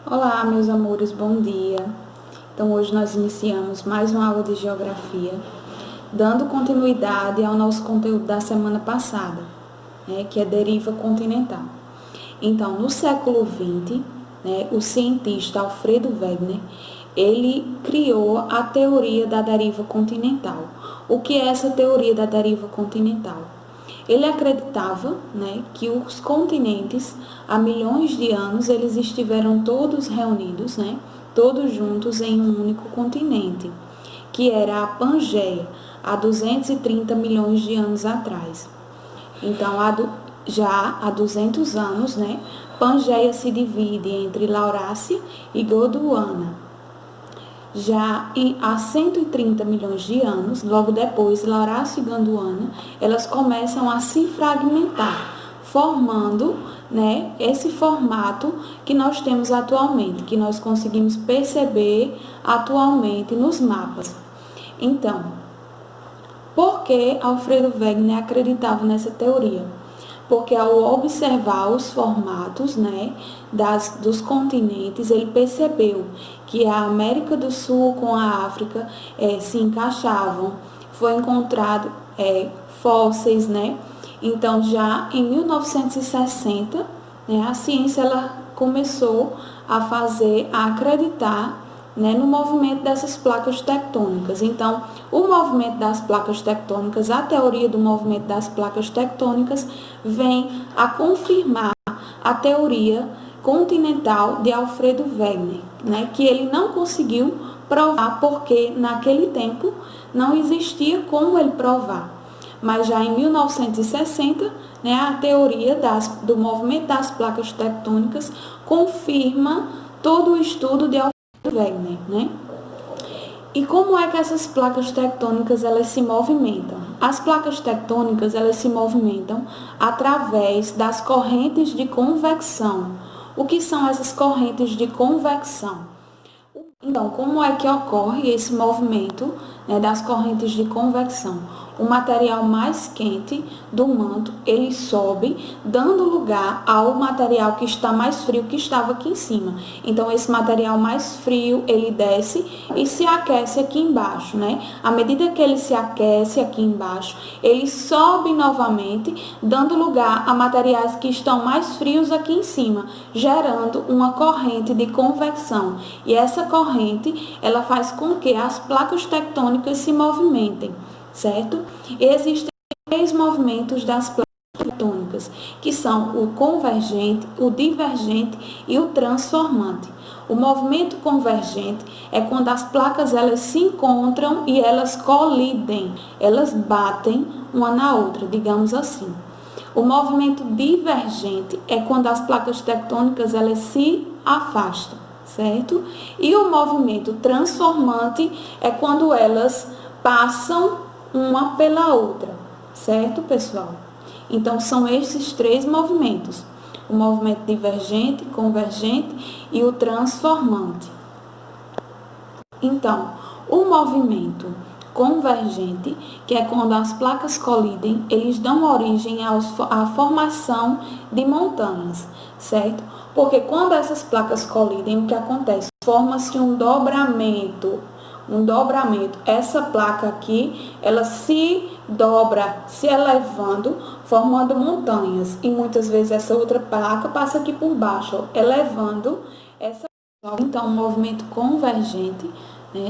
Olá, meus amores, bom dia. Então, hoje nós iniciamos mais uma aula de geografia, dando continuidade ao nosso conteúdo da semana passada, que é deriva continental. Então, no século XX, o cientista Alfredo Wegener, ele criou a teoria da deriva continental. O que é essa teoria da deriva continental? Ele acreditava, que os continentes, há milhões de anos, eles estiveram todos reunidos, todos juntos em um único continente, que era a Pangeia, há 230 milhões de anos atrás. Então, já há 200 anos, Pangeia se divide entre Laurásia e Gondwana. Já há 130 milhões de anos, logo depois, Laurásia e Gondwana, elas começam a se fragmentar, formando esse formato que nós temos atualmente, que nós conseguimos perceber atualmente nos mapas. Então, por que Alfredo Wegener acreditava nessa teoria? Porque ao observar os formatos dos continentes, ele percebeu que a América do Sul com a África se encaixavam. Foi encontrado fósseis, Então, já em 1960, a ciência ela começou a acreditar no movimento dessas placas tectônicas. Então, o movimento das placas tectônicas, a teoria do movimento das placas tectônicas vem a confirmar a teoria continental de Alfredo Wegener, que ele não conseguiu provar porque naquele tempo não existia como ele provar. Mas já em 1960, a teoria do movimento das placas tectônicas confirma todo o estudo de Alfredo Wegener, E como é que essas placas tectônicas elas se movimentam? As placas tectônicas elas se movimentam através das correntes de convecção. O que são essas correntes de convecção? Então, como é que ocorre esse movimento das correntes de convecção? O material mais quente do manto, ele sobe, dando lugar ao material que está mais frio, que estava aqui em cima. Então, esse material mais frio, ele desce e se aquece aqui embaixo, À medida que ele se aquece aqui embaixo, ele sobe novamente, dando lugar a materiais que estão mais frios aqui em cima, gerando uma corrente de convecção. E essa corrente, ela faz com que as placas tectônicas se movimentem, certo? E existem 3 movimentos das placas tectônicas, que são o convergente, o divergente e o transformante. O movimento convergente é quando as placas elas se encontram e elas colidem, elas batem uma na outra, digamos assim. O movimento divergente é quando as placas tectônicas elas se afastam, certo? E o movimento transformante é quando elas passam uma pela outra, certo, pessoal? Então, são esses 3 movimentos: o movimento divergente, convergente e o transformante. Então, o movimento convergente, que é quando as placas colidem, eles dão origem à formação de montanhas, certo? Porque quando essas placas colidem, o que acontece? Forma-se um dobramento. Essa placa aqui, ela se dobra, se elevando, formando montanhas. E muitas vezes essa outra placa passa aqui por baixo, elevando essa. Então, o movimento convergente,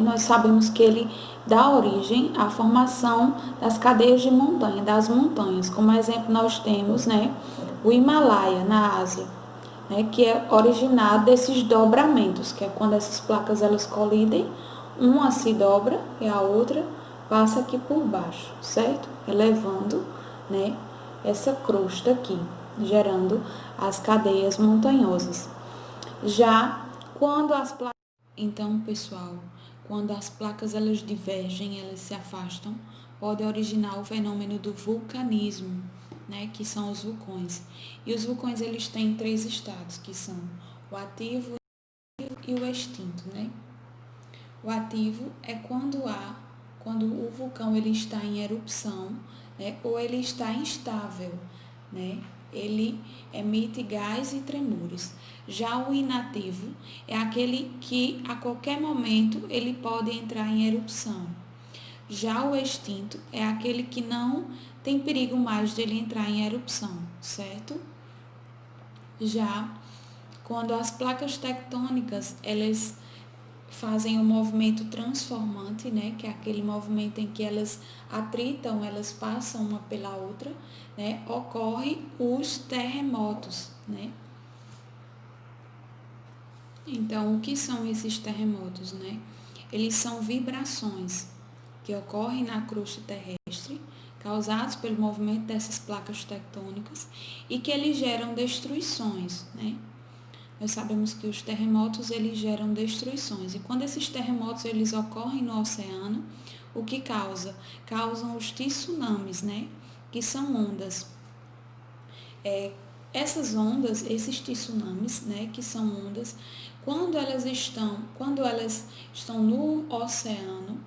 nós sabemos que ele dá origem à formação das cadeias de montanha, das montanhas. Como exemplo, nós temos o Himalaia, na Ásia, que é originado desses dobramentos, que é quando essas placas elas colidem, uma se dobra e a outra passa aqui por baixo, certo? Elevando essa crosta aqui, gerando as cadeias montanhosas. Já quando as placas... Então, pessoal, quando as placas elas divergem, elas se afastam, pode originar o fenômeno do vulcanismo, que são os vulcões. E os vulcões eles têm 3 estados, que são o ativo e o extinto, O ativo é quando o vulcão ele está em erupção, ou ele está instável, ele emite gás e tremores. Já o inativo é aquele que a qualquer momento ele pode entrar em erupção. Já o extinto é aquele que não tem perigo mais de ele entrar em erupção, certo? Já quando as placas tectônicas, elas fazem um movimento transformante, né, que é aquele movimento em que elas atritam, elas passam uma pela outra, né, ocorre os terremotos, né? Então, o que são esses terremotos, né? Eles são vibrações que ocorrem na crosta terrestre, causados pelo movimento dessas placas tectônicas e que eles geram destruições, né? Nós sabemos que os terremotos eles geram destruições e quando esses terremotos eles ocorrem no oceano, o que causa? Causam os tsunamis, né? Que são ondas. Essas ondas, esses tsunamis, né? Que são ondas, quando elas estão no oceano,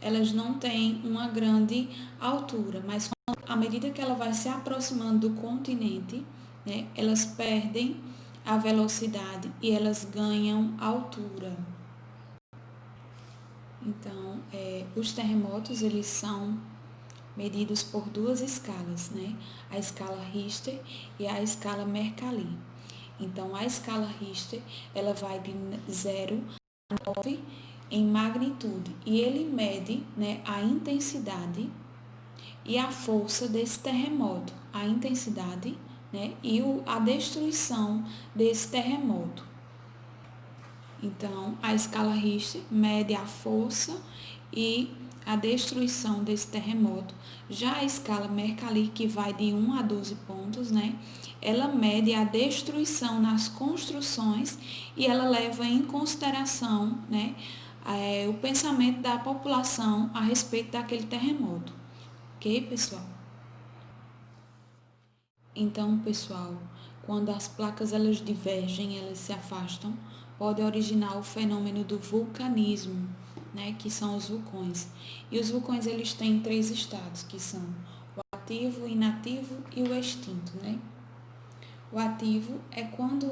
elas não têm uma grande altura, mas à medida que ela vai se aproximando do continente, né? Elas perdem a velocidade e elas ganham altura. Então, os terremotos eles são medidos por duas escalas, né? A escala Richter e a escala Mercalli. Então, a escala Richter ela vai de 0 a 9 em magnitude e ele mede, né, a intensidade e a força desse terremoto, a intensidade, né, e a destruição desse terremoto. Então, a escala Richter mede a força e a destruição desse terremoto. Já a escala Mercalli, que vai de 1 a 12 pontos, né? Ela mede a destruição nas construções e ela leva em consideração, né, o pensamento da população a respeito daquele terremoto. Ok, pessoal? Então, pessoal, quando as placas elas divergem, elas se afastam, pode originar o fenômeno do vulcanismo, né, que são os vulcões. E os vulcões eles têm 3 estados, que são o ativo, o inativo e o extinto, né? O ativo é quando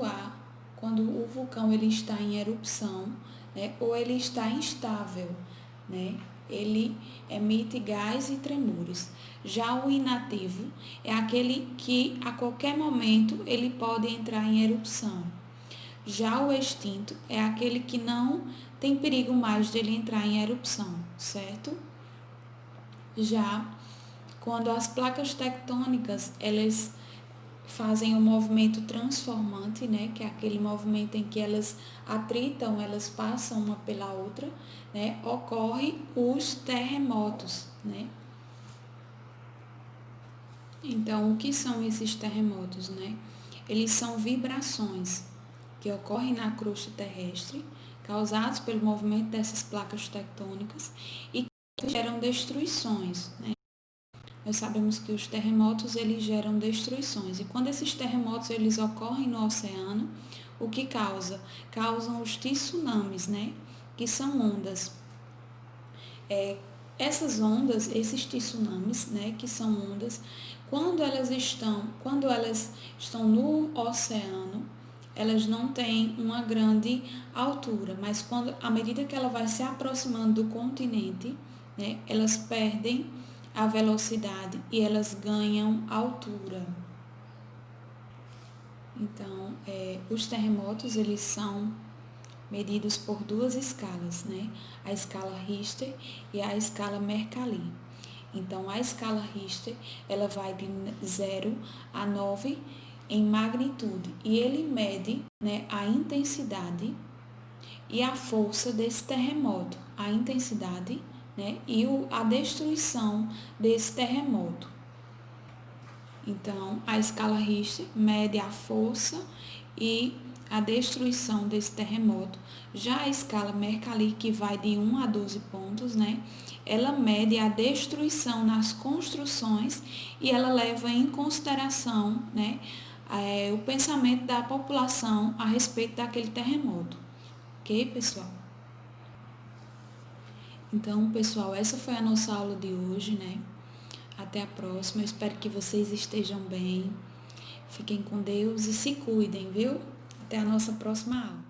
o vulcão ele está em erupção, né, ou ele está instável, né? Ele emite gás e tremores. Já o inativo é aquele que a qualquer momento ele pode entrar em erupção. Já o extinto é aquele que não tem perigo mais de ele entrar em erupção, certo? Já quando as placas tectônicas, elas fazem um movimento transformante, né, que é aquele movimento em que elas atritam, elas passam uma pela outra, né, ocorre os terremotos, né? Então, o que são esses terremotos, né? Eles são vibrações que ocorrem na crosta terrestre, causados pelo movimento dessas placas tectônicas e que geram destruições, né? Nós sabemos que os terremotos eles geram destruições e quando esses terremotos eles ocorrem no oceano, o que causa? Causam os tsunamis, né? Que são ondas. Essas ondas, esses tsunamis, né? Que são ondas, quando elas estão no oceano, elas não têm uma grande altura, mas à medida que ela vai se aproximando do continente, né? Elas perdem a velocidade e elas ganham altura. Então, os terremotos eles são medidos por duas escalas, né? A escala Richter e a escala Mercalli. Então, a escala Richter ela vai de 0 a 9 em magnitude e ele mede, né, a intensidade e a força desse terremoto, a intensidade, né, e a destruição desse terremoto. Então, a escala Richter mede a força e a destruição desse terremoto. Já a escala Mercalli, que vai de 1 a 12 pontos, né, ela mede a destruição nas construções e ela leva em consideração, né, o pensamento da população a respeito daquele terremoto. Ok, pessoal? Então, pessoal, essa foi a nossa aula de hoje, né? Até a próxima. Eu espero que vocês estejam bem. Fiquem com Deus e se cuidem, viu? Até a nossa próxima aula.